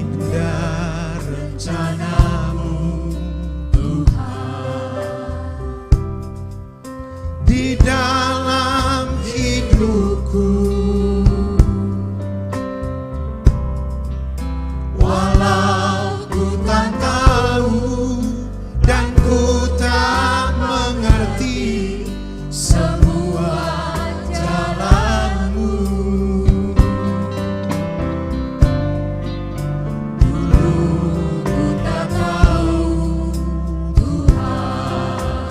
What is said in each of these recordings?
Indah rencanamu Tuhan di dalam hidupku. Walau ku tak tahu dan ku tak mengerti semua jalanmu. Dulu ku tak tahu Tuhan,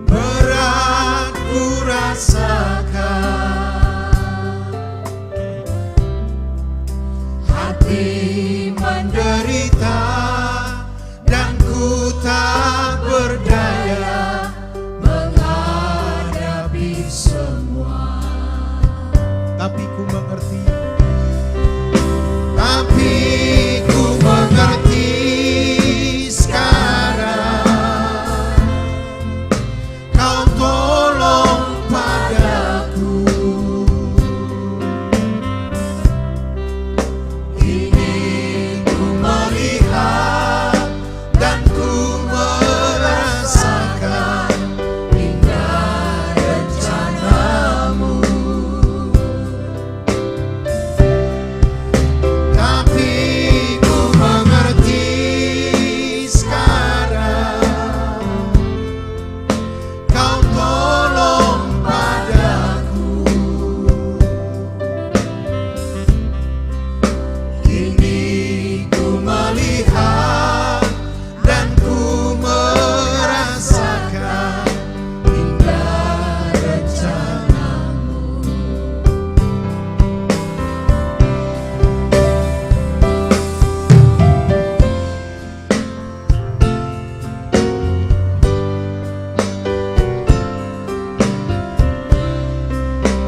berat ku rasakan, hati menderita dan ku tak berdaya menghadapi semua. Tapi ku mengerti, sekarang Kau tolong padaku. Ini ku melihat dan ku merasakan indah rencanamu. Tapi ku mengerti sekarang Kau tolong padaku. Ini ku melihat dan ku merasakan indah rencanamu.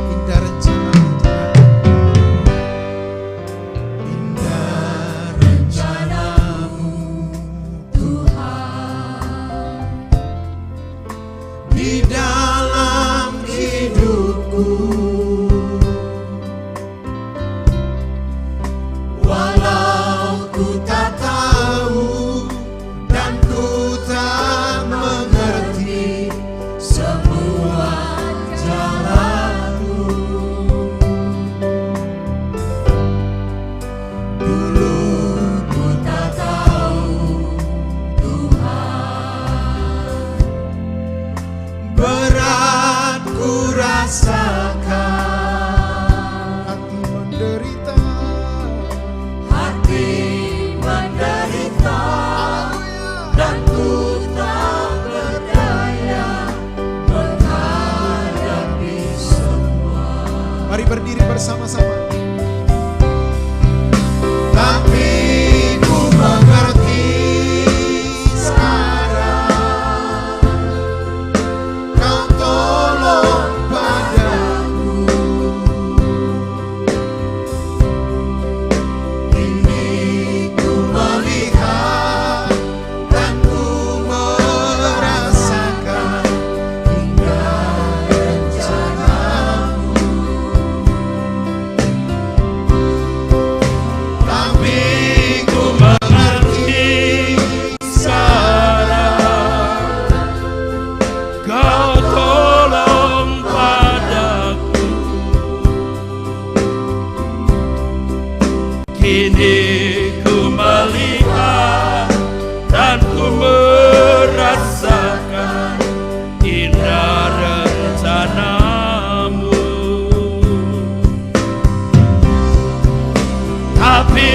Indah rencanamu Tuhan, indah rencanamu Tuhan di dalam hidupku. Walau ku tak tahu dan ku tak mengerti semua jalanmu. Dulu ku tak tahu Tuhan, berat ku rasakan, hati menderita, dan ku tak berdaya menghadapi semua. Mari berdiri bersama-sama. Tapi ku mengerti sekarang Kau tolong padaku. Ini ku melihat dan ku merasakan indah rencanamu. Tapi ku mengerti sekarang Kau tolong padaku. Kini ku melihat dan ku merasakan indah rencanamu. Tapi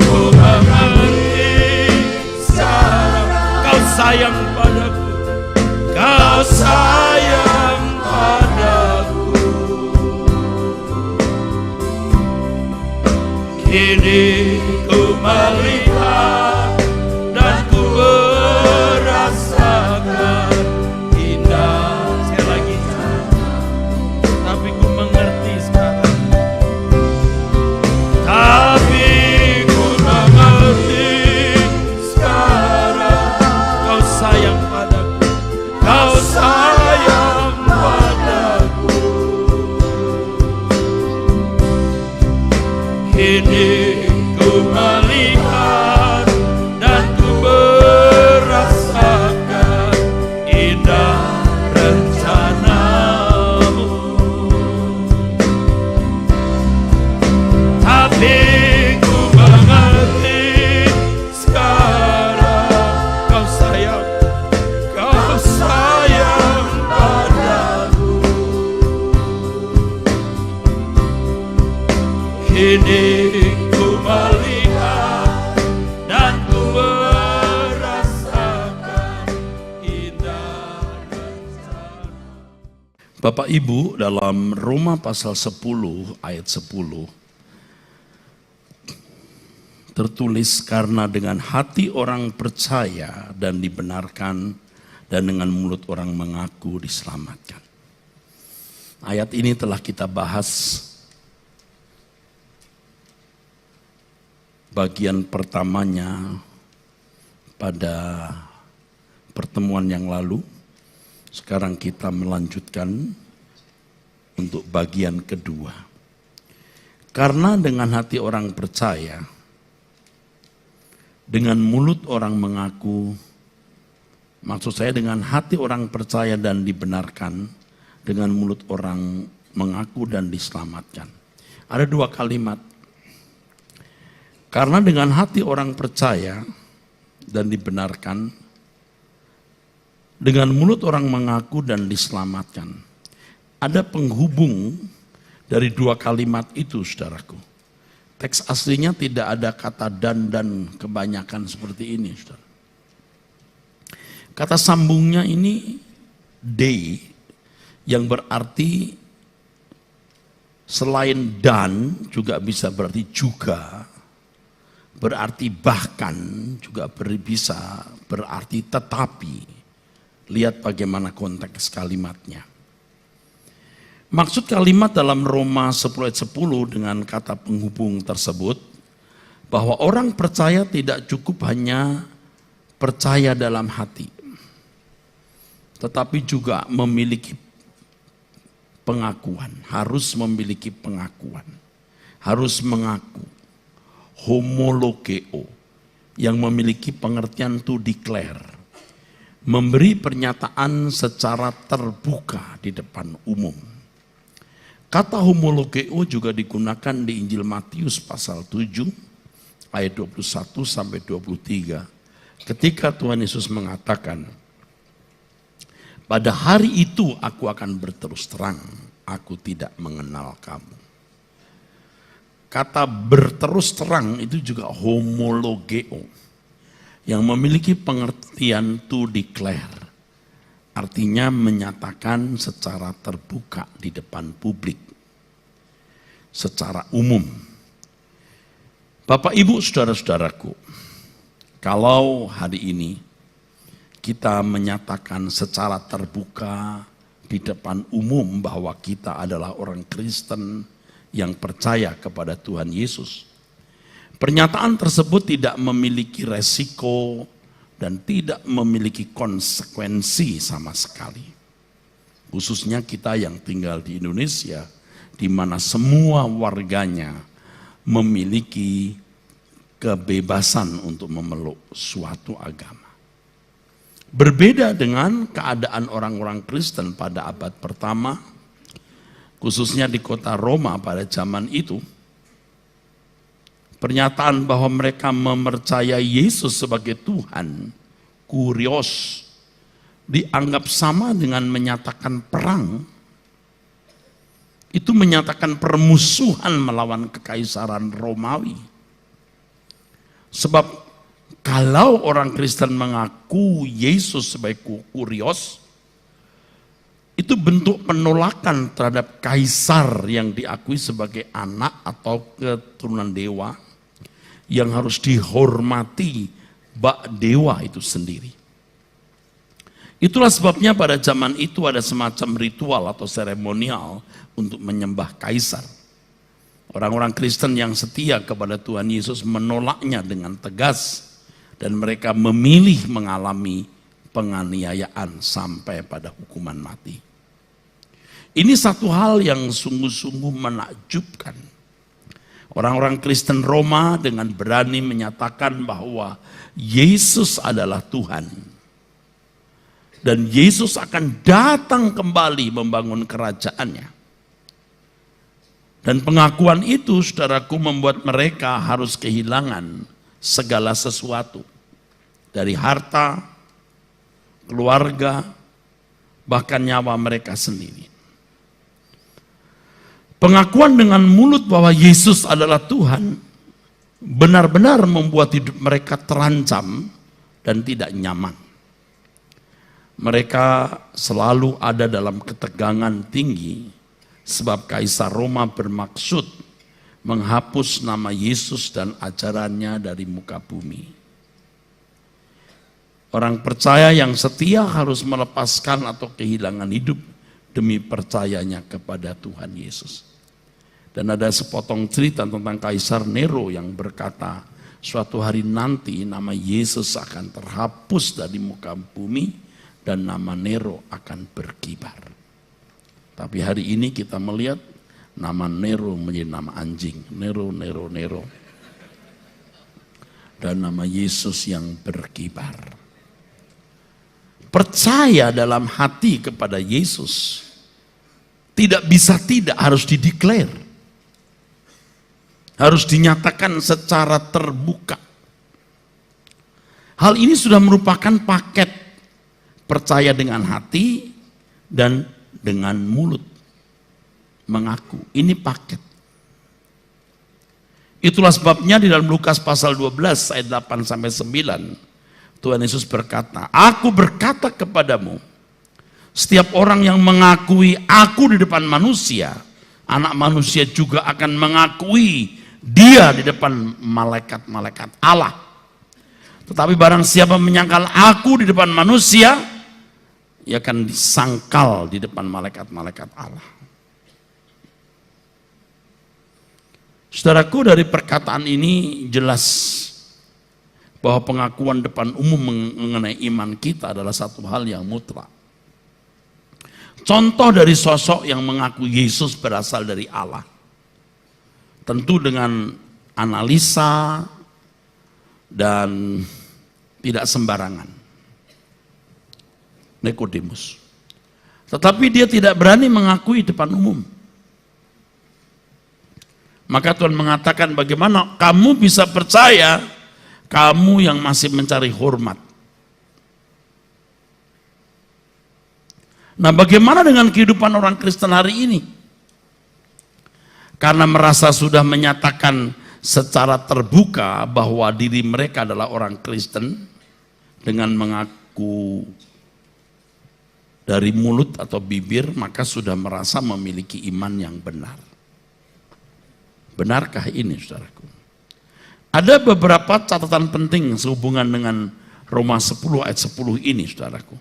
ku mengerti sekarang Kau sayang padaku, Kau sayang padaku. Kini ku melihat dan ku merasakan indah. Sekali lagi, tapi ku mengerti sekarang. Tapi ku mengerti sekarang Kau sayang padaku, Kau sayang padaku. Kini Bapak Ibu, dalam Roma pasal 10 ayat 10 tertulis, karena dengan hati orang percaya dan dibenarkan, dan dengan mulut orang mengaku diselamatkan. Ayat ini telah kita bahas bagian pertamanya pada pertemuan yang lalu. Sekarang kita melanjutkan untuk bagian kedua. Karena dengan hati orang percaya, dengan mulut orang mengaku, maksud saya dengan hati orang percaya dan dibenarkan, dengan mulut orang mengaku dan diselamatkan. Ada dua kalimat. Karena dengan hati orang percaya dan dibenarkan, dengan mulut orang mengaku dan diselamatkan. Ada penghubung dari dua kalimat itu, saudaraku. Teks aslinya tidak ada kata dan kebanyakan seperti ini, saudara. Kata sambungnya ini de, yang berarti selain dan juga bisa berarti juga, berarti bahkan, juga bisa berarti tetapi. Lihat bagaimana konteks kalimatnya. Maksud kalimat dalam Roma 10 ayat 10 dengan kata penghubung tersebut, bahwa orang percaya tidak cukup hanya percaya dalam hati, tetapi juga memiliki pengakuan, harus memiliki pengakuan, harus mengaku, homologeo, yang memiliki pengertian to declare, memberi pernyataan secara terbuka di depan umum. Kata homologeo juga digunakan di Injil Matius pasal 7 ayat 21 sampai 23 ketika Tuhan Yesus mengatakan, pada hari itu aku akan berterus terang, aku tidak mengenal kamu. Kata berterus terang itu juga homologeo, yang memiliki pengertian to declare, artinya menyatakan secara terbuka di depan publik, secara umum. Bapak, Ibu, saudara-saudaraku, kalau hari ini kita menyatakan secara terbuka di depan umum bahwa kita adalah orang Kristen yang percaya kepada Tuhan Yesus, pernyataan tersebut tidak memiliki resiko dan tidak memiliki konsekuensi sama sekali. Khususnya kita yang tinggal di Indonesia, di mana semua warganya memiliki kebebasan untuk memeluk suatu agama. Berbeda dengan keadaan orang-orang Kristen pada abad pertama, khususnya di kota Roma pada zaman itu. Pernyataan bahwa mereka mempercayai Yesus sebagai Tuhan, kurios, dianggap sama dengan menyatakan perang. Itu menyatakan permusuhan melawan kekaisaran Romawi. Sebab kalau orang Kristen mengaku Yesus sebagai kurios, itu bentuk penolakan terhadap kaisar yang diakui sebagai anak atau keturunan dewa, yang harus dihormati bak dewa itu sendiri. Itulah sebabnya pada zaman itu ada semacam ritual atau seremonial untuk menyembah kaisar. Orang-orang Kristen yang setia kepada Tuhan Yesus menolaknya dengan tegas, dan mereka memilih mengalami penganiayaan sampai pada hukuman mati. Ini satu hal yang sungguh-sungguh menakjubkan. Orang-orang Kristen Roma dengan berani menyatakan bahwa Yesus adalah Tuhan. Dan Yesus akan datang kembali membangun kerajaannya. Dan pengakuan itu, saudaraku, membuat mereka harus kehilangan segala sesuatu. Dari harta, keluarga, bahkan nyawa mereka sendiri. Pengakuan dengan mulut bahwa Yesus adalah Tuhan benar-benar membuat hidup mereka terancam dan tidak nyaman. Mereka selalu ada dalam ketegangan tinggi sebab Kaisar Roma bermaksud menghapus nama Yesus dan ajarannya dari muka bumi. Orang percaya yang setia harus melepaskan atau kehilangan hidup demi percayanya kepada Tuhan Yesus. Dan ada sepotong cerita tentang Kaisar Nero yang berkata, suatu hari nanti nama Yesus akan terhapus dari muka bumi dan nama Nero akan berkibar. Tapi hari ini kita melihat nama Nero menjadi nama anjing. Nero. Dan nama Yesus yang berkibar. Percaya dalam hati kepada Yesus tidak bisa tidak, harus dideklar, harus dinyatakan secara terbuka. Hal ini sudah merupakan paket percaya dengan hati dan dengan mulut mengaku. Ini paket. Itulah sebabnya di dalam Lukas pasal 12 ayat 8 sampai 9 Tuhan Yesus berkata, aku berkata kepadamu, setiap orang yang mengakui aku di depan manusia, anak manusia juga akan mengakui dia di depan malaikat-malaikat Allah. Tetapi barang siapa menyangkal aku di depan manusia, ia akan disangkal di depan malaikat-malaikat Allah. Saudaraku, dari perkataan ini jelas bahwa pengakuan depan umum mengenai iman kita adalah satu hal yang mutlak. Contoh dari sosok yang mengaku Yesus berasal dari Allah, tentu dengan analisa dan tidak sembarangan. Nikodemus. Tetapi dia tidak berani mengakui depan umum. Maka Tuhan mengatakan, bagaimana kamu bisa percaya, kamu yang masih mencari hormat. Nah, bagaimana dengan kehidupan orang Kristen hari ini? Karena merasa sudah menyatakan secara terbuka bahwa diri mereka adalah orang Kristen dengan mengaku dari mulut atau bibir, maka sudah merasa memiliki iman yang benar. Benarkah ini, saudaraku? Ada beberapa catatan penting sehubungan dengan Roma 10 ayat 10 ini, saudaraku.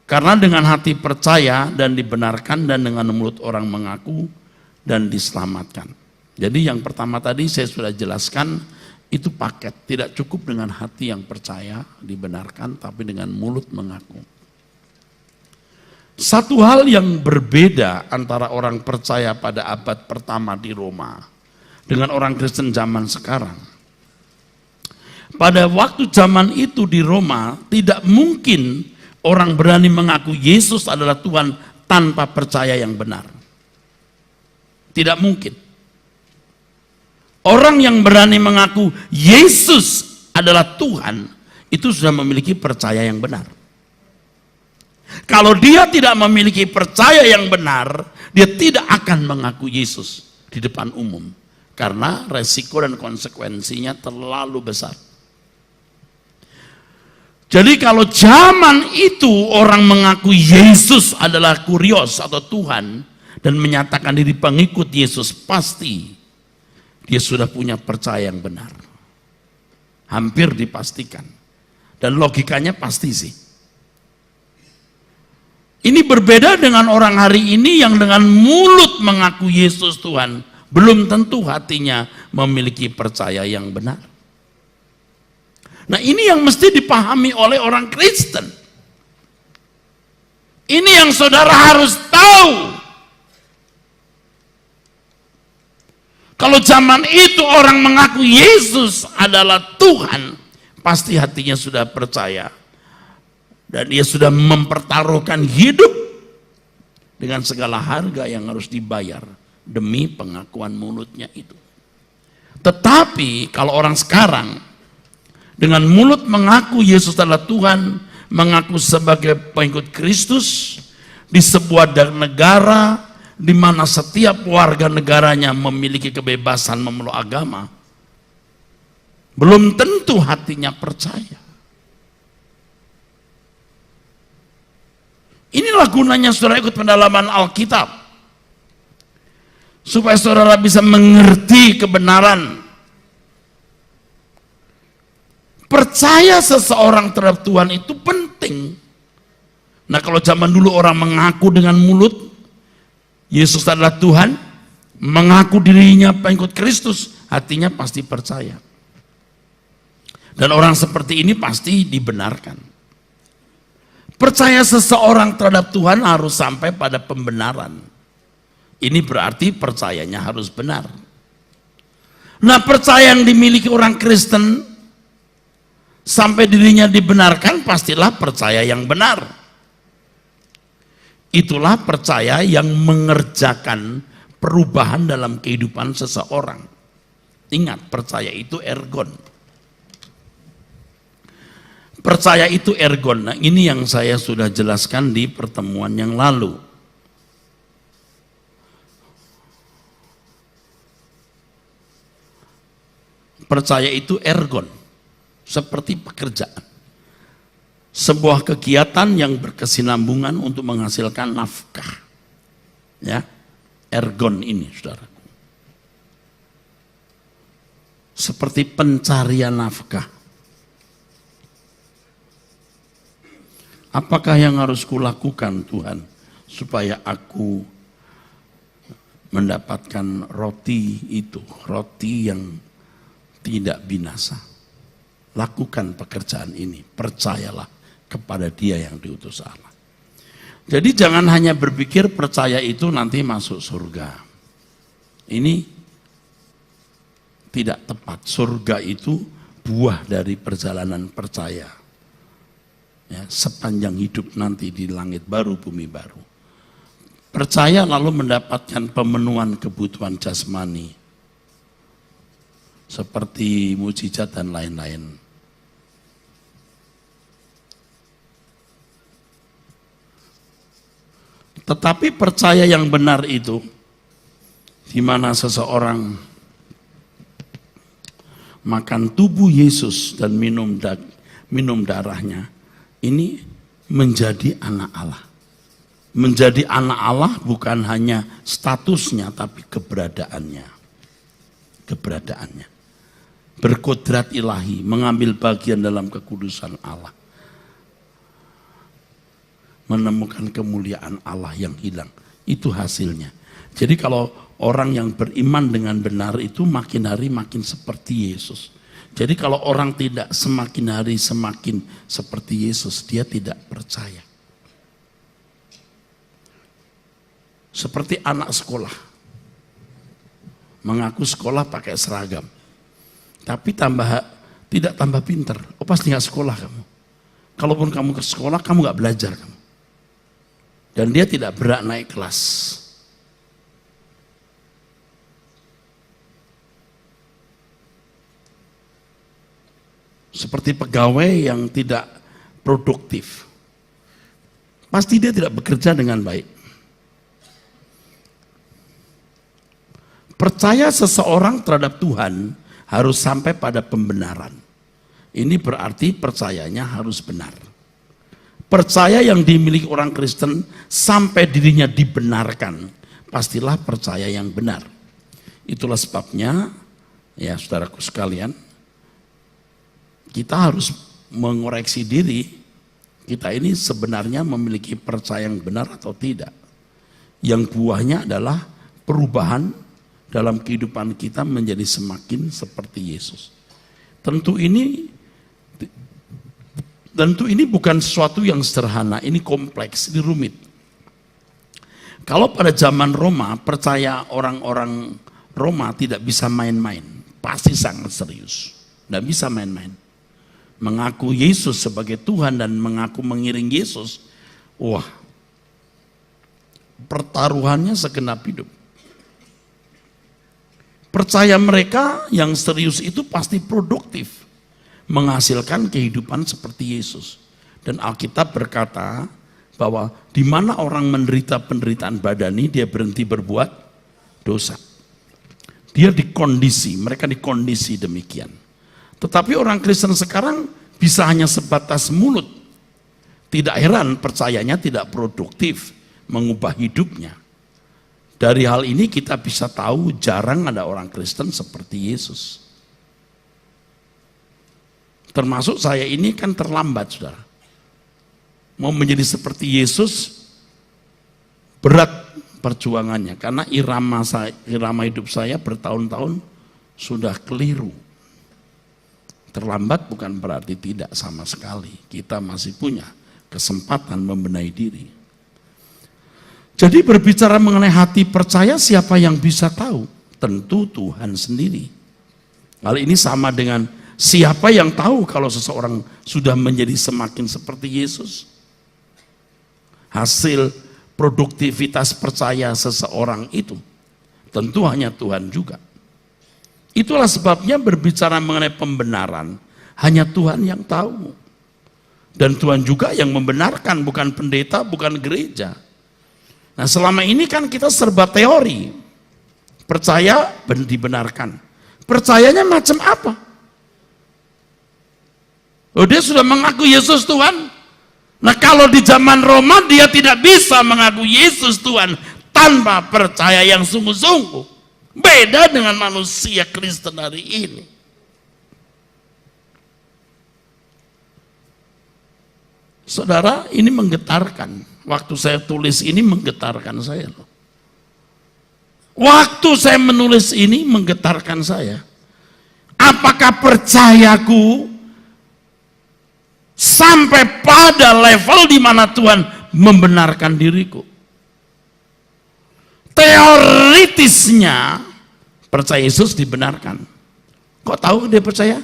Karena dengan hati percaya dan dibenarkan, dan dengan mulut orang mengaku dan diselamatkan. Jadi yang pertama tadi saya sudah jelaskan, itu paket. Tidak cukup dengan hati yang percaya, dibenarkan, tapi dengan mulut mengaku. Satu hal yang berbeda antara orang percaya pada abad pertama di Roma dengan orang Kristen zaman sekarang. Pada waktu zaman itu di Roma, tidak mungkin orang berani mengaku Yesus adalah Tuhan tanpa percaya yang benar. Tidak mungkin. Orang yang berani mengaku Yesus adalah Tuhan, itu sudah memiliki percaya yang benar. Kalau dia tidak memiliki percaya yang benar, dia tidak akan mengaku Yesus di depan umum. Karena resiko dan konsekuensinya terlalu besar. Jadi kalau zaman itu orang mengaku Yesus adalah kurios atau Tuhan dan menyatakan diri pengikut Yesus, pasti dia sudah punya percaya yang benar. Hampir dipastikan. Dan logikanya pasti sih. Ini berbeda dengan orang hari ini yang dengan mulut mengaku Yesus Tuhan, belum tentu hatinya memiliki percaya yang benar. Nah, ini yang mesti dipahami oleh orang Kristen. Ini yang saudara harus tahu. Kalau zaman itu orang mengaku Yesus adalah Tuhan, pasti hatinya sudah percaya. Dan dia sudah mempertaruhkan hidup dengan segala harga yang harus dibayar demi pengakuan mulutnya itu. Tetapi kalau orang sekarang dengan mulut mengaku Yesus adalah Tuhan, mengaku sebagai pengikut Kristus di sebuah negara di mana setiap warga negaranya memiliki kebebasan memeluk agama, belum tentu hatinya percaya. Inilah gunanya saudara ikut pendalaman Alkitab. Supaya saudara bisa mengerti kebenaran. Percaya seseorang terhadap Tuhan itu penting. Nah, kalau zaman dulu orang mengaku dengan mulut Yesus adalah Tuhan, mengaku dirinya pengikut Kristus, hatinya pasti percaya. Dan orang seperti ini pasti dibenarkan. Percaya seseorang terhadap Tuhan harus sampai pada pembenaran. Ini berarti percayanya harus benar. Nah, percaya yang dimiliki orang Kristen sampai dirinya dibenarkan, pastilah percaya yang benar. Itulah percaya yang mengerjakan perubahan dalam kehidupan seseorang. Ingat, percaya itu ergon. Percaya itu ergon. Nah, ini yang saya sudah jelaskan di pertemuan yang lalu. Percaya itu ergon, seperti pekerjaan. Sebuah kegiatan yang berkesinambungan untuk menghasilkan nafkah. Ya, ergon ini, saudara. Seperti pencarian nafkah. Apakah yang harus kulakukan Tuhan supaya aku mendapatkan roti itu, roti yang tidak binasa? Lakukan pekerjaan ini, percayalah kepada Dia yang diutus Allah. Jadi jangan hanya berpikir percaya itu nanti masuk surga. Ini tidak tepat. Surga itu buah dari perjalanan percaya. Ya, sepanjang hidup nanti di langit baru, bumi baru. Percaya lalu mendapatkan pemenuhan kebutuhan jasmani. Seperti mujizat dan lain-lain. Tetapi percaya yang benar itu, di mana seseorang makan tubuh Yesus dan minum darahnya, ini menjadi anak Allah. Menjadi anak Allah bukan hanya statusnya, tapi keberadaannya. Keberadaannya. Berkodrat ilahi, mengambil bagian dalam kekudusan Allah. Menemukan kemuliaan Allah yang hilang. Itu hasilnya. Jadi kalau orang yang beriman dengan benar itu makin hari makin seperti Yesus. Jadi kalau orang tidak semakin hari semakin seperti Yesus, dia tidak percaya. Seperti anak sekolah. Mengaku sekolah pakai seragam. Tapi tidak tambah pinter. Oh, pasti nggak sekolah kamu. Kalaupun kamu ke sekolah, kamu nggak belajar kamu. Dan dia tidak berhak naik kelas. Seperti pegawai yang tidak produktif. Pasti dia tidak bekerja dengan baik. Percaya seseorang terhadap Tuhan harus sampai pada pembenaran. Ini berarti percayanya harus benar. Percaya yang dimiliki orang Kristen sampai dirinya dibenarkan, pastilah percaya yang benar. Itulah sebabnya, ya saudaraku sekalian, kita harus mengoreksi diri. Kita ini sebenarnya memiliki percaya yang benar atau tidak. Yang buahnya adalah perubahan dalam kehidupan kita menjadi semakin seperti Yesus. Tentu ini bukan sesuatu yang sederhana, ini kompleks, ini rumit. Kalau pada zaman Roma, percaya orang-orang Roma tidak bisa main-main, pasti sangat serius, tidak bisa main-main. Mengaku Yesus sebagai Tuhan dan mengaku mengiring Yesus, wah, pertaruhannya segenap hidup. Percaya mereka yang serius itu pasti produktif, menghasilkan kehidupan seperti Yesus. Dan Alkitab berkata bahwa di mana orang menderita penderitaan badani, dia berhenti berbuat dosa. Dia mereka dikondisi demikian. Tetapi orang Kristen sekarang bisa hanya sebatas mulut, Tidak heran percayanya tidak produktif, mengubah hidupnya. Dari hal ini kita bisa tahu jarang ada orang Kristen seperti Yesus. Termasuk saya ini kan terlambat, saudara. Mau menjadi seperti Yesus, berat perjuangannya. Karena irama hidup saya bertahun-tahun sudah keliru. Terlambat bukan berarti tidak sama sekali. Kita masih punya kesempatan membenahi diri. Jadi berbicara mengenai hati percaya, siapa yang bisa tahu? Tentu Tuhan sendiri. Hal ini sama dengan siapa yang tahu kalau seseorang sudah menjadi semakin seperti Yesus? Hasil produktivitas percaya seseorang itu tentu hanya Tuhan juga. Itulah sebabnya berbicara mengenai pembenaran, hanya Tuhan yang tahu. Dan Tuhan juga yang membenarkan, bukan pendeta, bukan gereja. Nah, selama ini kan kita serba teori. Percaya dibenarkan. Percayanya macam apa? Oh, dia sudah mengaku Yesus Tuhan. Nah, kalau di zaman Roma dia tidak bisa mengaku Yesus Tuhan tanpa percaya yang sungguh-sungguh. Beda dengan manusia Kristen hari ini. Saudara, ini menggetarkan. Waktu saya tulis ini menggetarkan saya loh. Waktu saya menulis ini menggetarkan saya. Apakah percayaku sampai pada level di mana Tuhan membenarkan diriku? Teoritisnya percaya Yesus dibenarkan. Kok tahu dia percaya?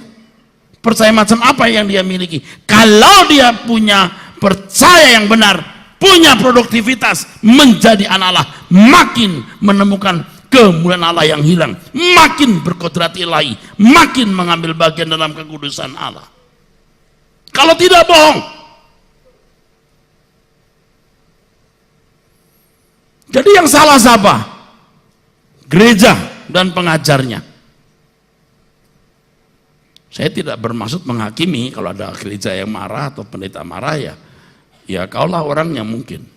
Percaya macam apa yang dia miliki? Kalau dia punya percaya yang benar, punya produktivitas, menjadi anak Allah, makin menemukan kemuliaan Allah yang hilang, makin berkodrat ilahi, makin mengambil bagian dalam kekudusan Allah. Kalau tidak, bohong. Jadi yang salah siapa? Gereja dan pengajarnya. Saya tidak bermaksud menghakimi. Kalau ada gereja yang marah atau pendeta marah, ya kaulah orangnya mungkin.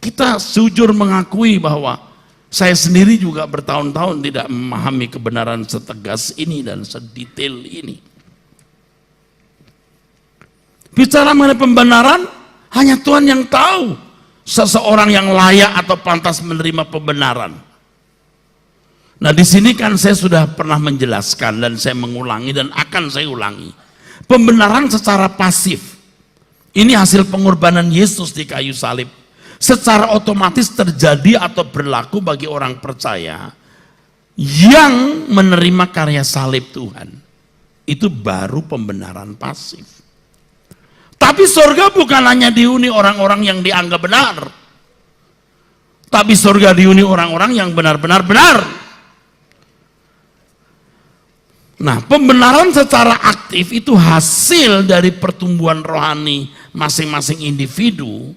Kita jujur mengakui bahwa saya sendiri juga bertahun-tahun tidak memahami kebenaran setegas ini dan sedetail ini. Bicara mengenai pembenaran, hanya Tuhan yang tahu seseorang yang layak atau pantas menerima pembenaran. Nah, di sini kan saya sudah pernah menjelaskan dan saya mengulangi dan akan saya ulangi. Pembenaran secara pasif. Ini hasil pengorbanan Yesus di kayu salib. Secara otomatis terjadi atau berlaku bagi orang percaya yang menerima karya salib Tuhan. Itu baru pembenaran pasif. Tapi surga bukan hanya dihuni orang-orang yang dianggap benar. Tapi surga dihuni orang-orang yang benar-benar benar. Nah, pembenaran secara aktif itu hasil dari pertumbuhan rohani masing-masing individu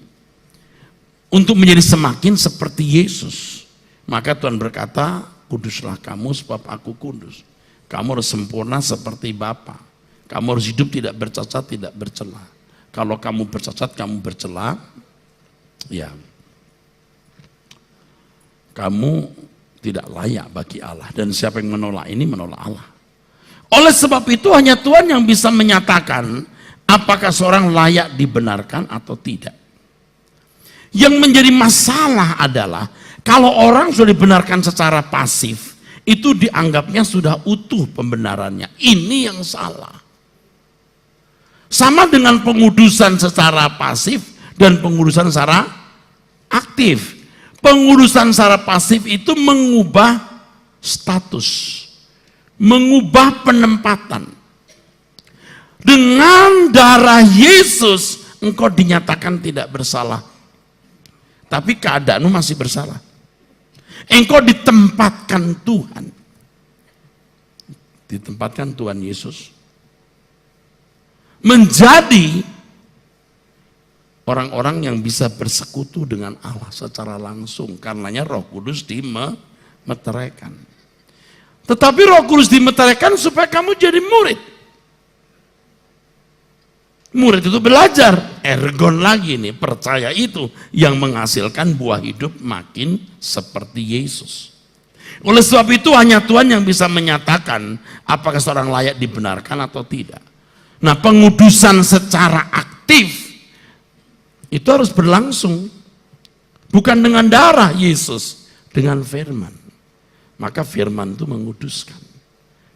untuk menjadi semakin seperti Yesus. Maka Tuhan berkata, kuduslah kamu sebab aku kudus. Kamu harus sempurna seperti Bapa. Kamu harus hidup tidak bercacat, tidak bercela. Kalau kamu bercacat, kamu bercela, ya kamu tidak layak bagi Allah. Dan siapa yang menolak ini, menolak Allah. Oleh sebab itu hanya Tuhan yang bisa menyatakan apakah seorang layak dibenarkan atau tidak. Yang menjadi masalah adalah kalau orang sudah dibenarkan secara pasif, itu dianggapnya sudah utuh pembenarannya. Ini yang salah. Sama dengan pengudusan secara pasif dan pengudusan secara aktif. Pengudusan secara pasif itu mengubah status, mengubah penempatan. Dengan darah Yesus engkau dinyatakan tidak bersalah, tapi keadaanmu masih bersalah. Engkau ditempatkan Tuhan, ditempatkan Tuhan Yesus menjadi orang-orang yang bisa bersekutu dengan Allah secara langsung. Karenanya Roh Kudus dimeteraikan. Tetapi Roh Kudus dimeteraikan supaya kamu jadi murid. Murid itu belajar, ergon lagi nih, percaya itu yang menghasilkan buah hidup makin seperti Yesus. Oleh sebab itu hanya Tuhan yang bisa menyatakan apakah seorang layak dibenarkan atau tidak. Nah, pengudusan secara aktif itu harus berlangsung. Bukan dengan darah Yesus, dengan firman. Maka firman itu menguduskan.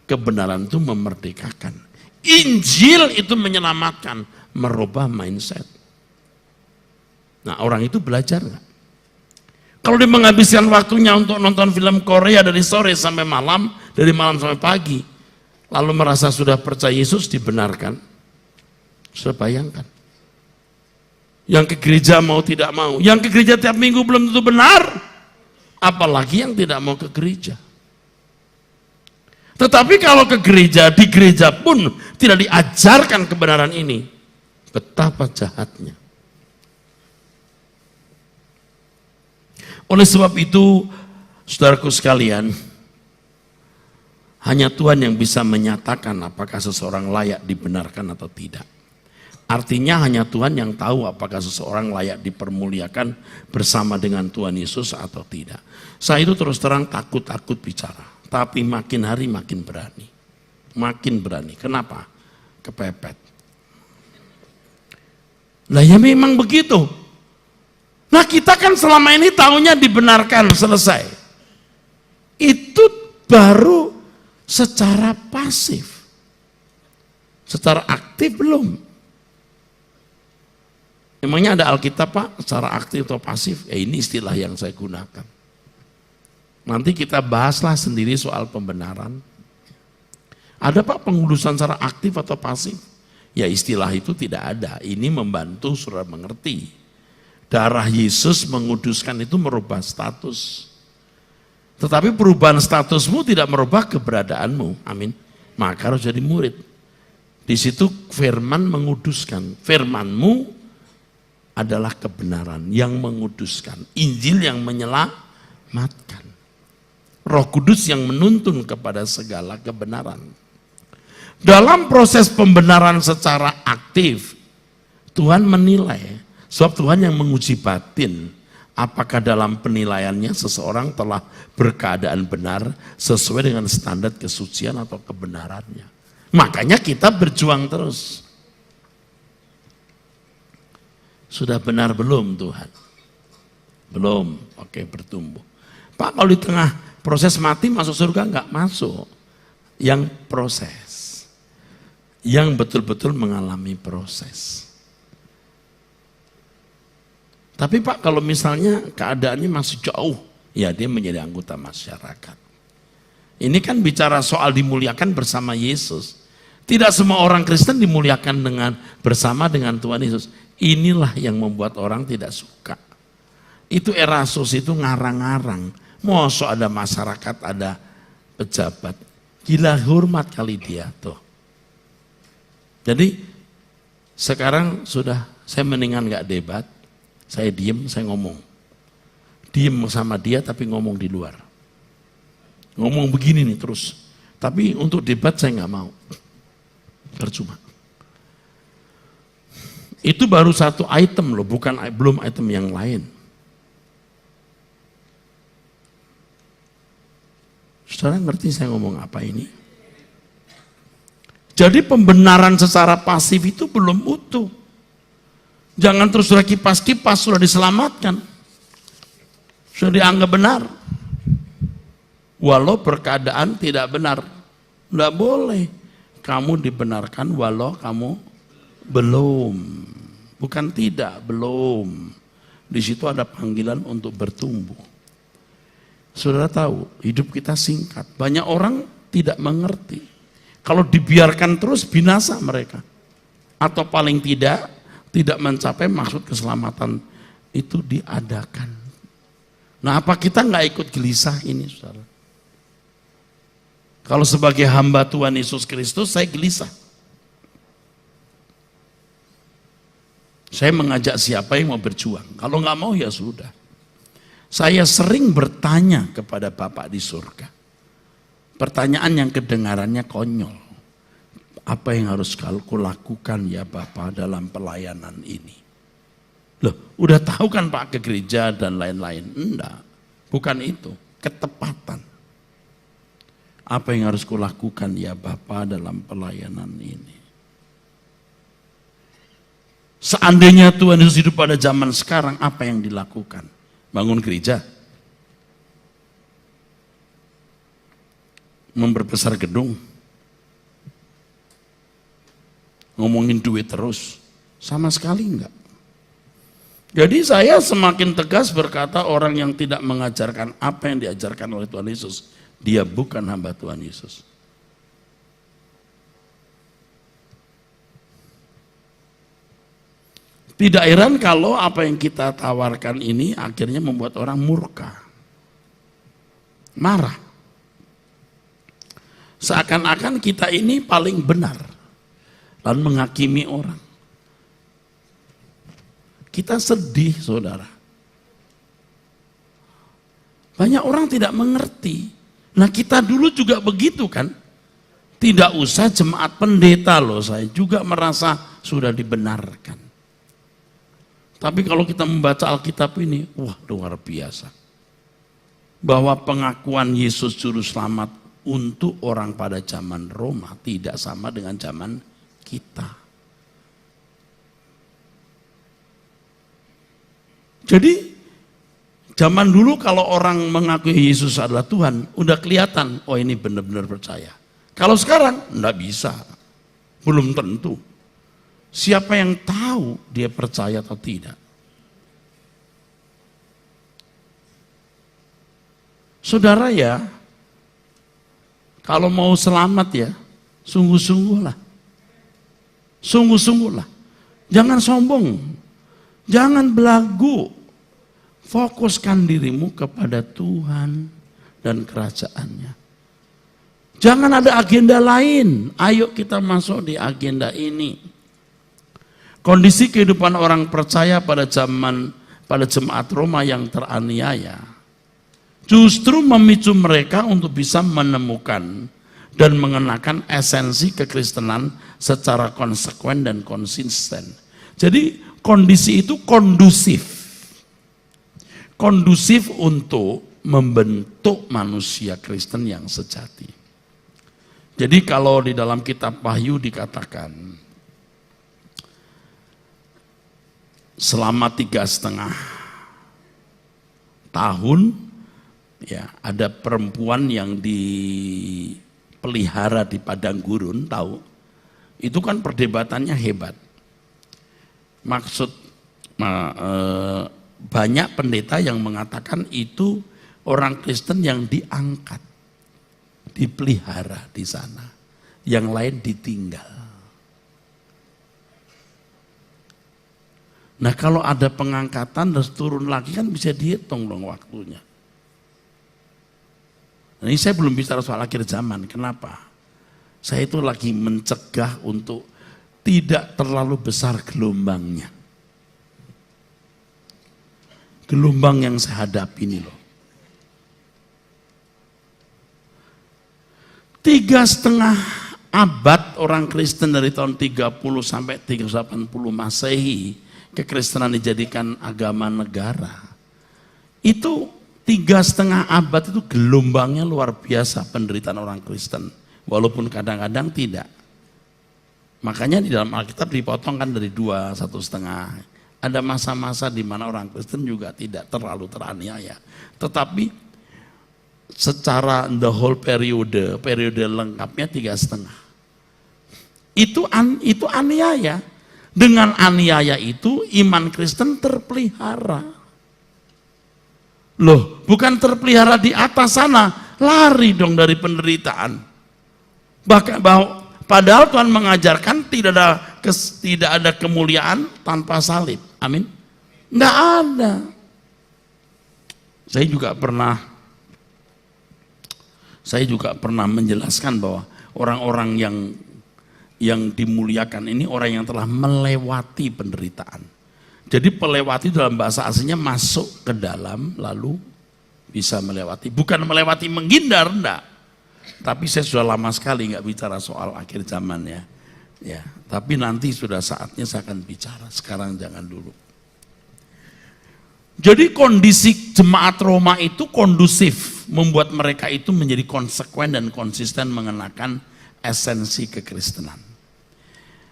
Kebenaran itu memerdekakan. Injil itu menyelamatkan, merubah mindset. Nah, orang itu belajar nggak? Kalau dia menghabiskan waktunya untuk nonton film Korea dari sore sampai malam, dari malam sampai pagi, lalu merasa sudah percaya Yesus, dibenarkan. Sudah bayangkan. Yang ke gereja mau tidak mau, yang ke gereja tiap minggu belum tentu benar, apalagi yang tidak mau ke gereja. Tetapi kalau ke gereja, di gereja pun tidak diajarkan kebenaran ini, betapa jahatnya. Oleh sebab itu, saudaraku sekalian, hanya Tuhan yang bisa menyatakan apakah seseorang layak dibenarkan atau tidak. Artinya hanya Tuhan yang tahu apakah seseorang layak dipermuliakan bersama dengan Tuhan Yesus atau tidak. Saya itu terus terang takut bicara, tapi makin hari makin berani. Makin berani. Kenapa? Kepepet. Nah ya memang begitu. Nah kita kan selama ini taunya dibenarkan, selesai. Itu baru secara pasif. Secara aktif belum. Emangnya ada Alkitab Pak, secara aktif atau pasif? Ya ini istilah yang saya gunakan. Nanti kita bahaslah sendiri soal pembenaran. Ada Pak pengudusan secara aktif atau pasif? Ya istilah itu tidak ada. Ini membantu saudara mengerti. Darah Yesus menguduskan itu merubah status. Tetapi perubahan statusmu tidak merubah keberadaanmu. Amin. Maka harus jadi murid. Di situ firman menguduskan. Firmanmu adalah kebenaran yang menguduskan. Injil yang menyelamatkan. Roh Kudus yang menuntun kepada segala kebenaran. Dalam proses pembenaran secara aktif, Tuhan menilai. Sebab Tuhan yang menguji batin, apakah dalam penilaiannya seseorang telah berkeadaan benar sesuai dengan standar kesucian atau kebenarannya. Makanya kita berjuang terus. Sudah benar belum Tuhan? Belum, oke bertumbuh. Pak kalau di tengah proses mati masuk surga? Enggak masuk. Yang proses. Yang betul-betul mengalami proses. Tapi Pak kalau misalnya keadaannya masih jauh, ya dia menjadi anggota masyarakat. Ini kan bicara soal dimuliakan bersama Yesus. Tidak semua orang Kristen dimuliakan bersama dengan Tuhan Yesus. Inilah yang membuat orang tidak suka. Itu Erasus itu ngarang-ngarang. Mosok ada masyarakat, ada pejabat. Gila hormat kali dia tuh. Jadi sekarang sudah saya mendingan gak debat. Saya diem, saya ngomong. Diem sama dia tapi ngomong di luar. Ngomong begini nih terus. Tapi untuk debat saya nggak mau. Percuma. Itu baru satu item loh, belum item yang lain. Saudara ngerti saya ngomong apa ini? Jadi pembenaran secara pasif itu belum utuh. Jangan terus sudah kipas-kipas, sudah diselamatkan. Sudah dianggap benar. Walau berkeadaan tidak benar. Tidak boleh. Kamu dibenarkan walau kamu belum. Bukan tidak, belum. Di situ ada panggilan untuk bertumbuh. Saudara tahu, hidup kita singkat. Banyak orang tidak mengerti. Kalau dibiarkan terus binasa mereka. Atau paling tidak mencapai maksud keselamatan itu diadakan. Nah apa kita nggak ikut gelisah ini saudara? Kalau sebagai hamba Tuhan Yesus Kristus saya gelisah. Saya mengajak siapa yang mau berjuang. Kalau nggak mau ya sudah. Saya sering bertanya kepada Bapak di surga. Pertanyaan yang kedengarannya konyol. Apa yang harus kulakukan ya Bapa dalam pelayanan ini? Loh, udah tahu kan Pak ke gereja dan lain-lain? Enggak, bukan itu, ketepatan. Apa yang harus kulakukan ya Bapa dalam pelayanan ini? Seandainya Tuhan Yesus hidup pada zaman sekarang, apa yang dilakukan? Bangun gereja? Memperbesar gedung? Ngomongin duit terus? Sama sekali enggak. Jadi saya semakin tegas berkata orang yang tidak mengajarkan apa yang diajarkan oleh Tuhan Yesus, dia bukan hamba Tuhan Yesus. Tidak heran kalau apa yang kita tawarkan ini akhirnya membuat orang murka, marah. Seakan-akan kita ini paling benar, lalu menghakimi orang. Kita sedih, saudara. Banyak orang tidak mengerti. Nah, kita dulu juga begitu kan? Tidak usah jemaat pendeta loh, saya juga merasa sudah dibenarkan. Tapi kalau kita membaca Alkitab ini, wah luar biasa. Bahwa pengakuan Yesus Juru Selamat untuk orang pada zaman Roma tidak sama dengan zaman kita. Jadi zaman dulu kalau orang mengakui Yesus adalah Tuhan, udah kelihatan, oh ini benar-benar percaya. Kalau sekarang, enggak bisa, belum tentu. Siapa yang tahu dia percaya atau tidak? Saudara ya, kalau mau selamat ya, sungguh-sungguhlah. Sungguh-sungguhlah. Jangan sombong. Jangan belagu. Fokuskan dirimu kepada Tuhan dan kerajaannya. Jangan ada agenda lain. Ayo kita masuk di agenda ini. Kondisi kehidupan orang percaya pada jemaat Roma yang teraniaya justru memicu mereka untuk bisa menemukan dan mengenakan esensi kekristenan secara konsekuen dan konsisten. Jadi kondisi itu kondusif untuk membentuk manusia Kristen yang sejati. Jadi kalau di dalam kitab Wahyu dikatakan selama 3,5 tahun ya ada perempuan yang dipelihara di padang gurun, tahu? Itu kan perdebatannya hebat. Banyak pendeta yang mengatakan itu orang Kristen yang diangkat, dipelihara di sana, yang lain ditinggal. Nah kalau ada pengangkatan terus turun lagi kan bisa dihitung dong waktunya. Nah, ini saya belum bicara soal akhir zaman, kenapa? Saya itu lagi mencegah untuk tidak terlalu besar gelombangnya. Gelombang yang saya hadapi ini loh. 3,5 abad orang Kristen dari tahun 30 sampai 380 Masehi, kekristenan dijadikan agama negara. Itu 3,5 abad itu gelombangnya luar biasa penderitaan orang Kristen. Walaupun kadang-kadang tidak. Makanya di dalam Alkitab dipotong kan dari 2, 1,5. Ada masa-masa di mana orang Kristen juga tidak terlalu teraniaya. Tetapi secara the whole periode lengkapnya 3,5. Itu aniaya. Dengan aniaya itu iman Kristen terpelihara. Loh, bukan terpelihara di atas sana, lari dong dari penderitaan. Padahal Tuhan mengajarkan tidak ada kemuliaan tanpa salib. Amin. Enggak ada. Saya juga pernah menjelaskan bahwa orang-orang yang dimuliakan ini orang yang telah melewati penderitaan. Jadi pelewati dalam bahasa aslinya masuk ke dalam lalu bisa melewati. Bukan melewati menghindar, enggak. Tapi saya sudah lama sekali nggak bicara soal akhir zaman ya. Ya, tapi nanti sudah saatnya saya akan bicara. Sekarang jangan dulu. Jadi kondisi jemaat Roma itu kondusif, membuat mereka itu menjadi konsekuen dan konsisten mengenakan esensi kekristenan.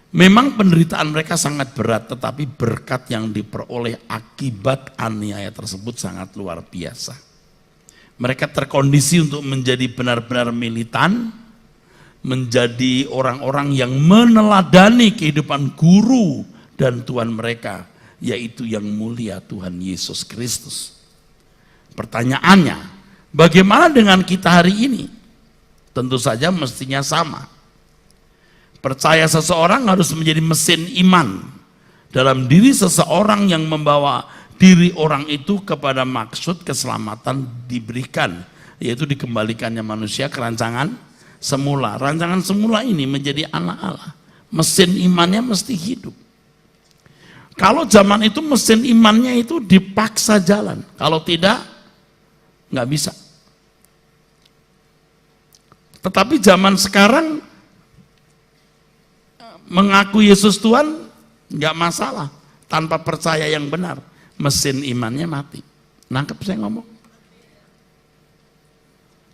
Memang penderitaan mereka sangat berat, tetapi berkat yang diperoleh akibat aniaya tersebut sangat luar biasa. Mereka terkondisi untuk menjadi benar-benar militan, menjadi orang-orang yang meneladani kehidupan guru dan Tuhan mereka, yaitu yang mulia Tuhan Yesus Kristus. Pertanyaannya, bagaimana dengan kita hari ini? Tentu saja mestinya sama. Percaya seseorang harus menjadi mesin iman dalam diri seseorang yang membawa diri orang itu kepada maksud keselamatan diberikan, yaitu dikembalikannya manusia ke rancangan semula. Rancangan semula ini menjadi anak Allah. Mesin imannya mesti hidup. Kalau zaman itu mesin imannya itu dipaksa jalan. Kalau tidak, nggak bisa. Tetapi zaman sekarang mengaku Yesus Tuhan nggak masalah. Tanpa percaya yang benar, mesin imannya mati. Nangkep saya ngomong?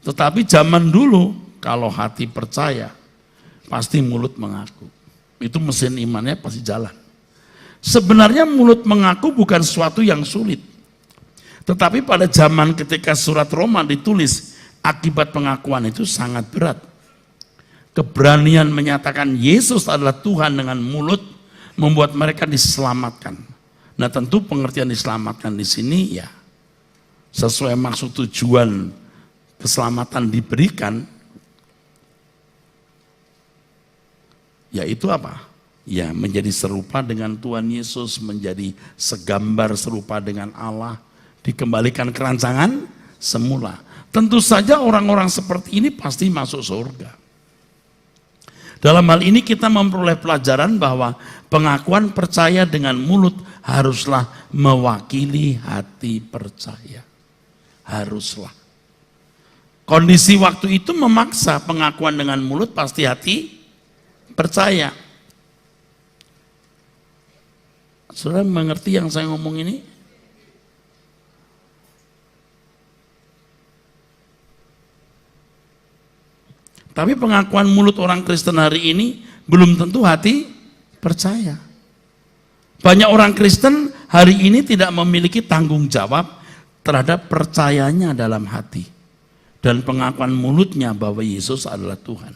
Tetapi zaman dulu, kalau hati percaya, pasti mulut mengaku. Itu mesin imannya pasti jalan. Sebenarnya mulut mengaku bukan sesuatu yang sulit. Tetapi pada zaman ketika surat Roma ditulis, akibat pengakuan itu sangat berat. Keberanian menyatakan Yesus adalah Tuhan dengan mulut membuat mereka diselamatkan. Nah, tentu pengertian diselamatkan di sini ya sesuai maksud tujuan keselamatan diberikan, yaitu apa? Ya, menjadi serupa dengan Tuhan Yesus, menjadi segambar serupa dengan Allah, dikembalikan ke rancangan semula. Tentu saja orang-orang seperti ini pasti masuk surga. Dalam hal ini kita memperoleh pelajaran bahwa pengakuan percaya dengan mulut haruslah mewakili hati percaya. Haruslah. Kondisi waktu itu memaksa pengakuan dengan mulut pasti hati percaya. Saudara mengerti yang saya ngomong ini? Tapi pengakuan mulut orang Kristen hari ini belum tentu hati percaya. Banyak orang Kristen hari ini tidak memiliki tanggung jawab terhadap percayanya dalam hati dan pengakuan mulutnya bahwa Yesus adalah Tuhan.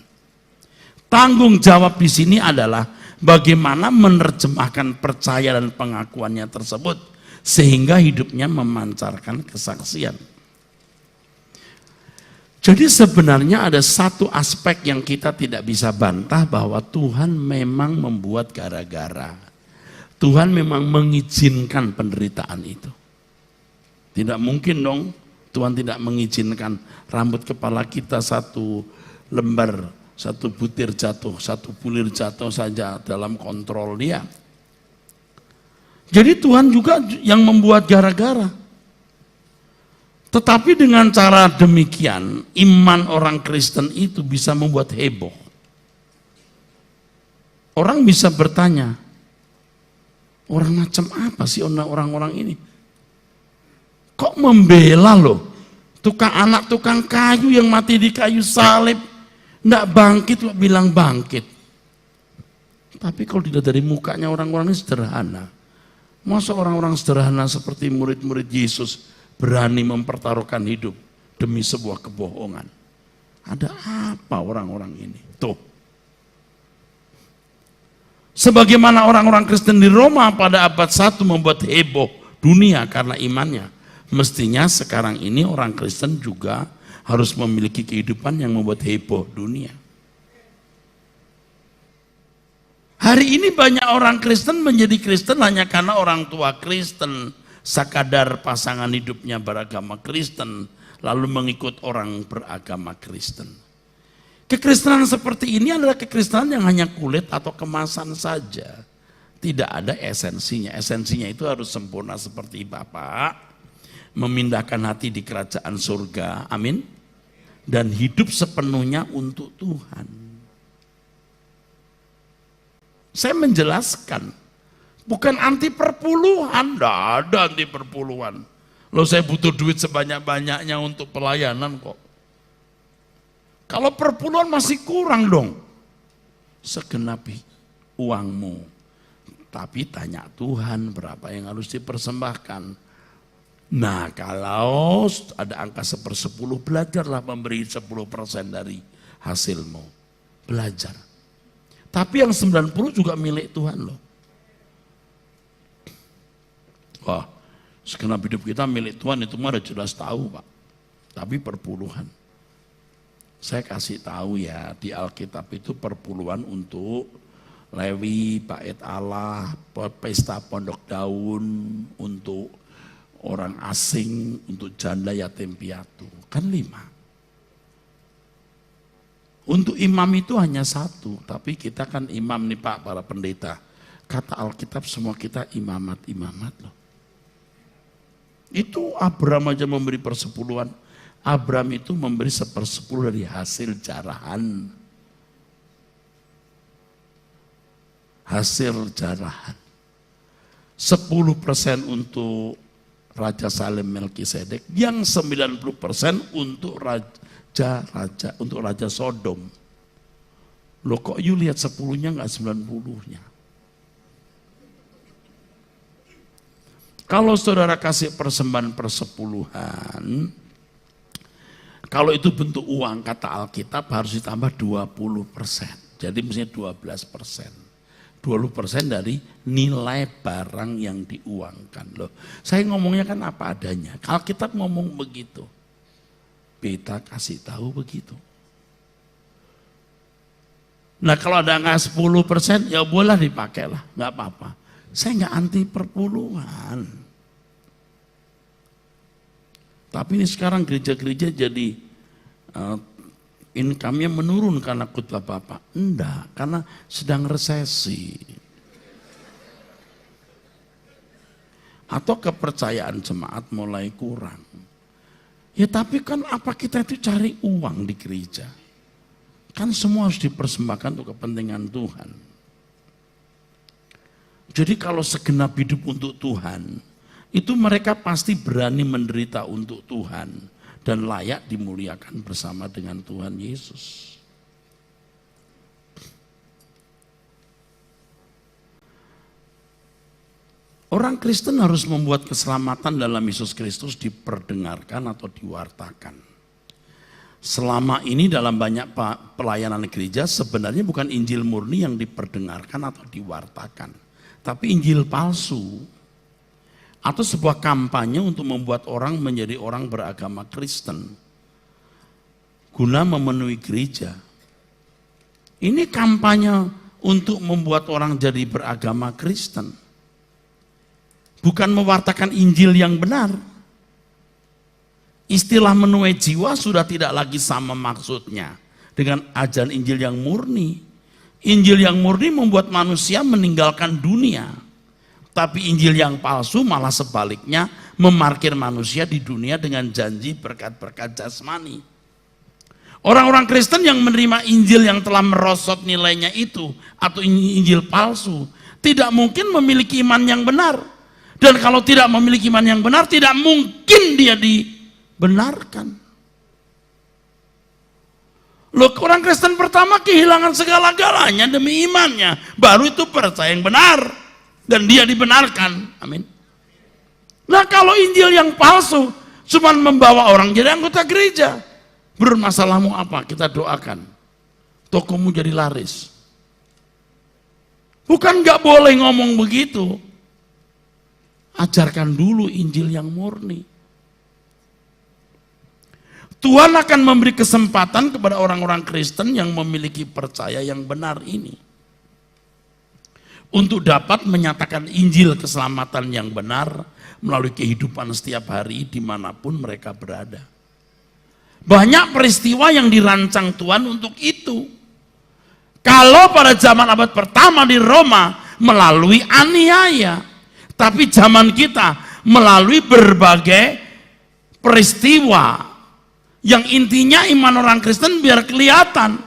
Tanggung jawab di sini adalah bagaimana menerjemahkan percaya dan pengakuannya tersebut sehingga hidupnya memancarkan kesaksian. Jadi sebenarnya ada satu aspek yang kita tidak bisa bantah, bahwa Tuhan memang membuat gara-gara. Tuhan memang mengizinkan penderitaan itu. Tidak mungkin dong Tuhan tidak mengizinkan rambut kepala kita satu lembar, satu butir jatuh, satu bulir jatuh saja dalam kontrol Dia. Jadi Tuhan juga yang membuat gara-gara. Tetapi dengan cara demikian, iman orang Kristen itu bisa membuat heboh. Orang bisa bertanya, orang macam apa sih orang-orang ini? Kok membela loh? Anak tukang kayu yang mati di kayu salib, enggak bangkit, kok bilang bangkit. Tapi kalau dilihat dari mukanya orang-orang ini sederhana. Masa orang-orang sederhana seperti murid-murid Yesus berani mempertaruhkan hidup demi sebuah kebohongan? Ada apa orang-orang ini? Tuh. Sebagaimana orang-orang Kristen di Roma pada abad 1 membuat heboh dunia karena imannya, mestinya sekarang ini orang Kristen juga harus memiliki kehidupan yang membuat heboh dunia. Hari ini banyak orang Kristen menjadi Kristen hanya karena orang tua Kristen, sekadar pasangan hidupnya beragama Kristen, lalu mengikut orang beragama Kristen. Kekristenan seperti ini adalah kekristenan yang hanya kulit atau kemasan saja. Tidak ada esensinya. Esensinya itu harus sempurna seperti Bapa, memindahkan hati di kerajaan surga, amin, dan hidup sepenuhnya untuk Tuhan. Saya menjelaskan, bukan anti perpuluhan, tidak ada anti perpuluhan. Loh, saya butuh duit sebanyak-banyaknya untuk pelayanan kok. Kalau perpuluhan masih kurang dong. Segenapi uangmu. Tapi tanya Tuhan berapa yang harus dipersembahkan. Nah, kalau ada angka 1/10, belajarlah memberi 10% dari hasilmu. Belajar. Tapi yang 90 juga milik Tuhan loh. Wah, segenap hidup kita milik Tuhan itu mah udah jelas tahu Pak. Tapi perpuluhan. Saya kasih tahu ya, di Alkitab itu perpuluhan untuk Lewi, Bait Allah, pesta pondok daun, untuk orang asing, untuk janda yatim piatu. Kan 5. Untuk imam itu hanya 1, tapi kita kan imam nih Pak, para pendeta. Kata Alkitab semua kita imamat-imamat loh. Itu Abraham aja memberi persepuluhan. Abraham itu memberi 1/10 dari hasil jarahan. Hasil jarahan. 10% untuk Raja Salem Melkisedek, yang 90% untuk Raja Sodom. Loh kok you lihat 10-nya enggak 90-nya? Kalau saudara kasih persembahan persepuluhan, kalau itu bentuk uang, kata Alkitab harus ditambah 20%. Jadi mestinya 12%. 20% dari nilai barang yang diuangkan. Loh, saya ngomongnya kan apa adanya. Alkitab ngomong begitu. Beta kasih tahu begitu. Nah kalau ada angka 10%, ya boleh dipakai lah, nggak apa-apa. Saya nggak anti perpuluhan. Tapi ini sekarang gereja-gereja jadi income-nya menurun karena khotbah Bapak. Enggak, karena sedang resesi. Atau kepercayaan jemaat mulai kurang. Ya tapi kan apa kita itu cari uang di gereja? Kan semua harus dipersembahkan untuk kepentingan Tuhan. Jadi kalau segenap hidup untuk Tuhan, itu mereka pasti berani menderita untuk Tuhan dan layak dimuliakan bersama dengan Tuhan Yesus. Orang Kristen harus membuat keselamatan dalam Yesus Kristus diperdengarkan atau diwartakan. Selama ini dalam banyak pelayanan gereja sebenarnya bukan Injil murni yang diperdengarkan atau diwartakan, tapi Injil palsu. Atau sebuah kampanye untuk membuat orang menjadi orang beragama Kristen guna memenuhi gereja. Ini kampanye untuk membuat orang jadi beragama Kristen, bukan mewartakan Injil yang benar. Istilah menuai jiwa sudah tidak lagi sama maksudnya dengan ajaran Injil yang murni. Injil yang murni membuat manusia meninggalkan dunia. Tapi Injil yang palsu malah sebaliknya memarkir manusia di dunia dengan janji berkat-berkat jasmani. Orang-orang Kristen yang menerima Injil yang telah merosot nilainya itu atau Injil palsu tidak mungkin memiliki iman yang benar. Dan kalau tidak memiliki iman yang benar, tidak mungkin dia dibenarkan. Loh, orang Kristen pertama kehilangan segala-galanya demi imannya, baru itu percaya yang benar. Dan dia dibenarkan, amin. Nah kalau Injil yang palsu cuma membawa orang jadi anggota gereja, bro, masalahmu apa? Kita doakan, tokomu jadi laris. Bukan nggak boleh ngomong begitu. Ajarkan dulu Injil yang murni. Tuhan akan memberi kesempatan kepada orang-orang Kristen yang memiliki percaya yang benar ini, untuk dapat menyatakan Injil keselamatan yang benar melalui kehidupan setiap hari dimanapun mereka berada. Banyak peristiwa yang dirancang Tuhan untuk itu. Kalau pada zaman abad pertama di Roma melalui aniaya, tapi zaman kita melalui berbagai peristiwa yang intinya iman orang Kristen biar kelihatan.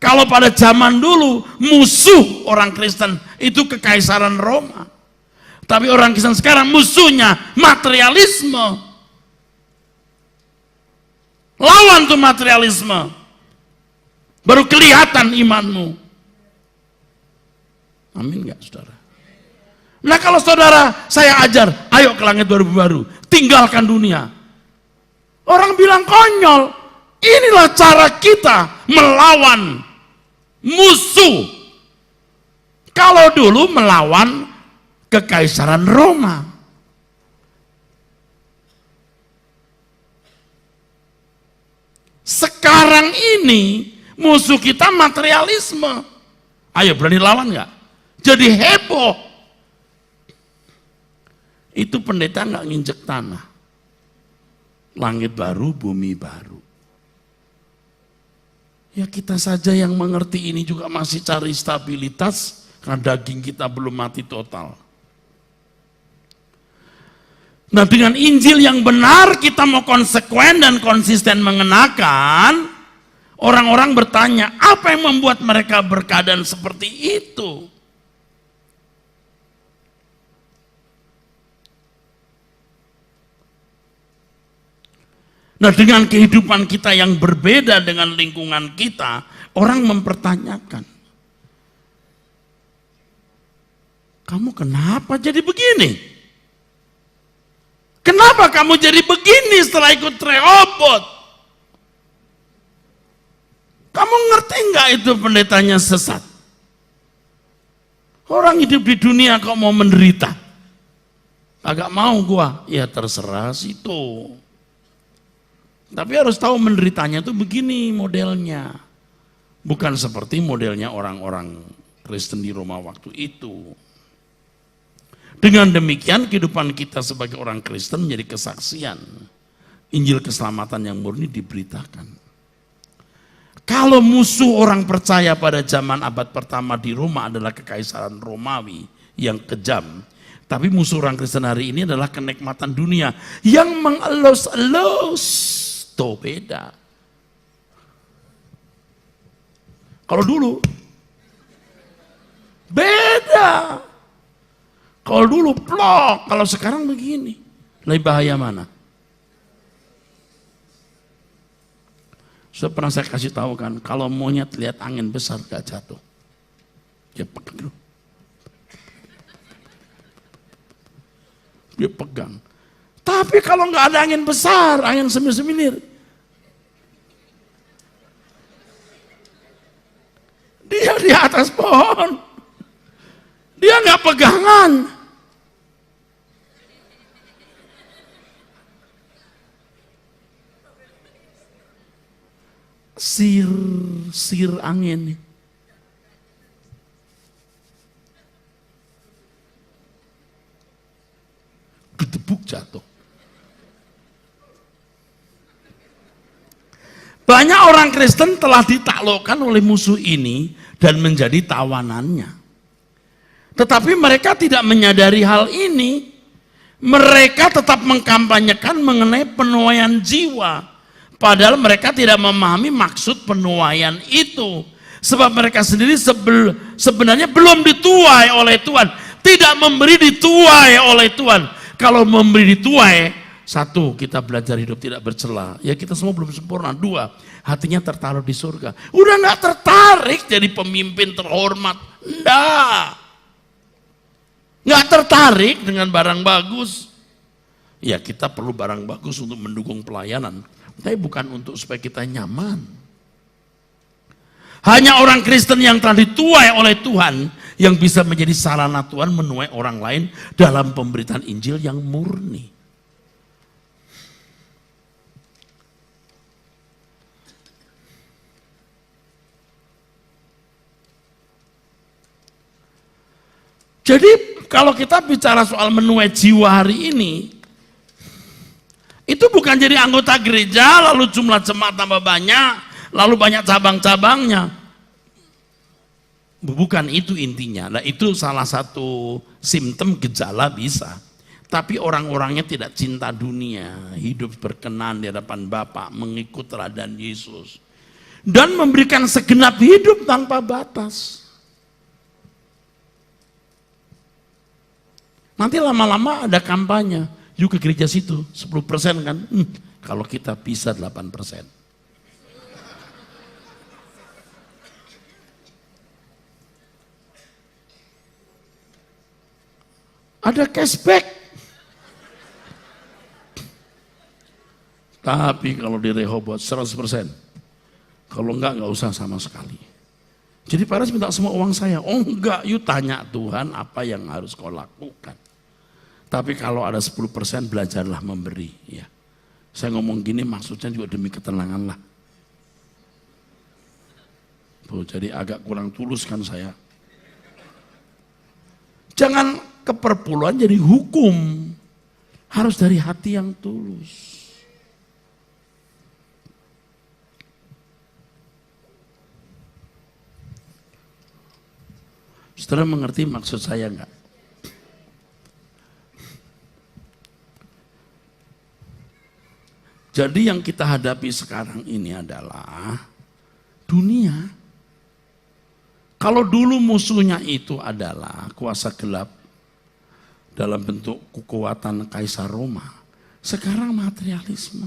Kalau pada zaman dulu musuh orang Kristen itu kekaisaran Roma. Tapi orang Kristen sekarang musuhnya materialisme. Lawan tuh materialisme. Baru kelihatan imanmu. Amin gak saudara? Nah kalau saudara saya ajar, ayo ke langit baru, tinggalkan dunia. Orang bilang konyol. Inilah cara kita melawan musuh. Kalau dulu melawan kekaisaran Roma. Sekarang ini musuh kita materialisme. Ayo berani lawan nggak? Jadi heboh. Itu pendeta nggak nginjek tanah. Langit baru, bumi baru. Ya kita saja yang mengerti ini juga masih cari stabilitas karena daging kita belum mati total. Nah dengan Injil yang benar kita mau konsekuen dan konsisten mengenakan, orang-orang bertanya apa yang membuat mereka berkeadaan seperti itu? Nah dengan kehidupan kita yang berbeda dengan lingkungan kita, orang mempertanyakan, kamu kenapa jadi begini? Kenapa kamu jadi begini setelah ikut Rehoboth? Kamu ngerti nggak itu pendetanya sesat? Orang hidup di dunia kok mau menderita? Agak mau gua, ya terserah situ. Tapi harus tahu menderitanya itu begini modelnya. Bukan seperti modelnya orang-orang Kristen di Roma waktu itu. Dengan demikian kehidupan kita sebagai orang Kristen menjadi kesaksian. Injil keselamatan yang murni diberitakan. Kalau musuh orang percaya pada zaman abad pertama di Roma adalah kekaisaran Romawi yang kejam. Tapi musuh orang Kristen hari ini adalah kenikmatan dunia yang mengelus-elus. Tuh beda. Kalau dulu beda. Kalau dulu plok, kalau sekarang begini. Lebih bahaya mana? Sudah pernah saya kasih tahu kan, kalau monyet lihat angin besar gak jatuh. Dia pegang. Dia pegang. Tapi kalau nggak ada angin besar, angin semir-semir, dia di atas pohon, dia nggak pegangan. Sir angin. Gedebuk jatuh. Banyak orang Kristen telah ditaklukkan oleh musuh ini dan menjadi tawanannya. Tetapi mereka tidak menyadari hal ini. Mereka tetap mengkampanyekan mengenai penuaian jiwa. Padahal mereka tidak memahami maksud penuaian itu. Sebab mereka sendiri sebenarnya belum dituai oleh Tuhan. Tidak memberi dituai oleh Tuhan. Kalau memberi dituai, satu, kita belajar hidup tidak bercela. Ya kita semua belum sempurna. Dua, hatinya tertaruh di surga. Udah gak tertarik jadi pemimpin terhormat. Nggak tertarik dengan barang bagus. Ya kita perlu barang bagus untuk mendukung pelayanan. Tapi bukan untuk supaya kita nyaman. Hanya orang Kristen yang telah dituai oleh Tuhan yang bisa menjadi sarana Tuhan menuai orang lain dalam pemberitaan Injil yang murni. Jadi kalau kita bicara soal menuai jiwa hari ini, itu bukan jadi anggota gereja lalu jumlah jemaat tambah banyak, lalu banyak cabang-cabangnya. Bukan itu intinya. Nah itu salah satu simptom gejala bisa. Tapi orang-orangnya tidak cinta dunia, hidup berkenan di hadapan Bapa, mengikut teladan Yesus. dan memberikan segenap hidup tanpa batas. Nanti lama-lama ada kampanye, yuk ke gereja situ, 10% kan, kalau kita bisa 8%. Ada cashback. Tapi kalau di Rehoboth 100%. Kalau enggak usah sama sekali. Jadi Paris minta semua uang saya. Oh enggak, you tanya Tuhan apa yang harus kau lakukan. Tapi kalau ada 10% belajarlah memberi. Ya. Saya ngomong gini maksudnya juga demi ketenangan lah. Jadi agak kurang tulus kan saya. Jangan keperpuluhan jadi hukum. Harus dari hati yang tulus. Saudara mengerti maksud saya enggak? Jadi yang kita hadapi sekarang ini adalah dunia. Kalau dulu musuhnya itu adalah kuasa gelap dalam bentuk kekuatan Kaisar Roma, sekarang materialisme,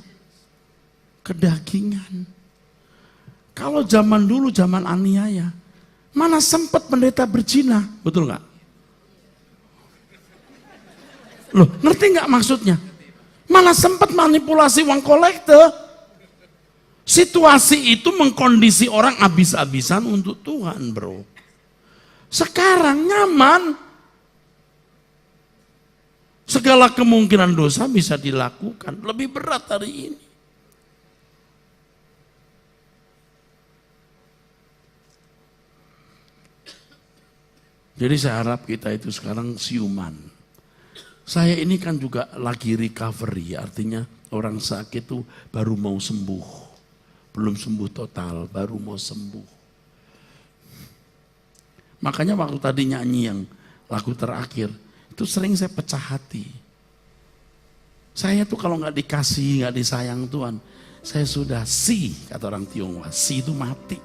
kedagingan. Kalau zaman dulu zaman aniaya, mana sempat pendeta berzina, betul nggak? Loh, ngerti nggak maksudnya? Mana sempat manipulasi uang kolektor. Situasi itu mengkondisi orang habis-habisan untuk Tuhan, bro. Sekarang nyaman. Segala kemungkinan dosa bisa dilakukan. Lebih berat hari ini. Jadi saya harap kita itu sekarang siuman. Saya ini kan juga lagi recovery, artinya orang sakit itu baru mau sembuh. Belum sembuh total, baru mau sembuh. Makanya waktu tadi nyanyi yang lagu terakhir, itu sering saya pecah hati. Saya tuh kalau nggak dikasih, nggak disayang Tuhan, saya sudah kata orang Tionghoa, itu mati.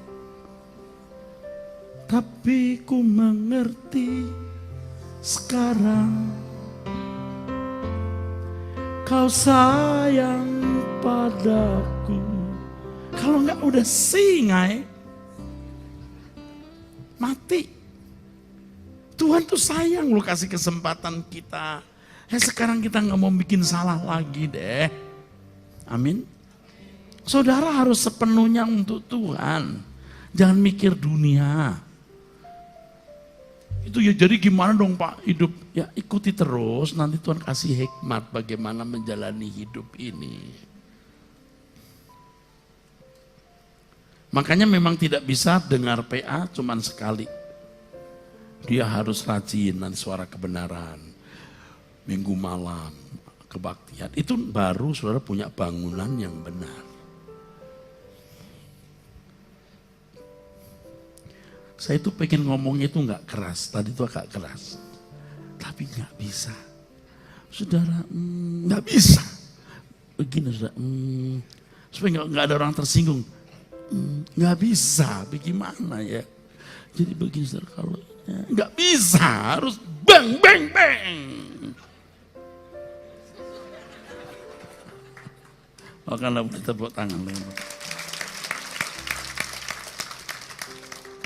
Tapi ku mengerti sekarang, kau sayang padaku. Kalau enggak udah singai, mati. Tuhan tuh sayang lu kasih kesempatan kita. Sekarang kita nggak mau bikin salah lagi deh. Amin. Saudara harus sepenuhnya untuk Tuhan. Jangan mikir dunia. Itu ya jadi gimana dong Pak hidup? Ya ikuti terus, nanti Tuhan kasih hikmat bagaimana menjalani hidup ini. Makanya memang tidak bisa dengar PA cuman sekali. Dia harus rajin nanti suara kebenaran. Minggu malam, kebaktian. Itu baru saudara punya bangunan yang benar. Saya itu pengen ngomongnya itu nggak keras. Tadi itu agak keras. Tapi nggak bisa. Saudara, nggak bisa. Begini saudara, supaya nggak ada orang tersinggung. Nggak bisa, bagaimana ya? Jadi begini saudara, kalau nggak bisa, harus bang bang bang. Makanya kita buat tangan.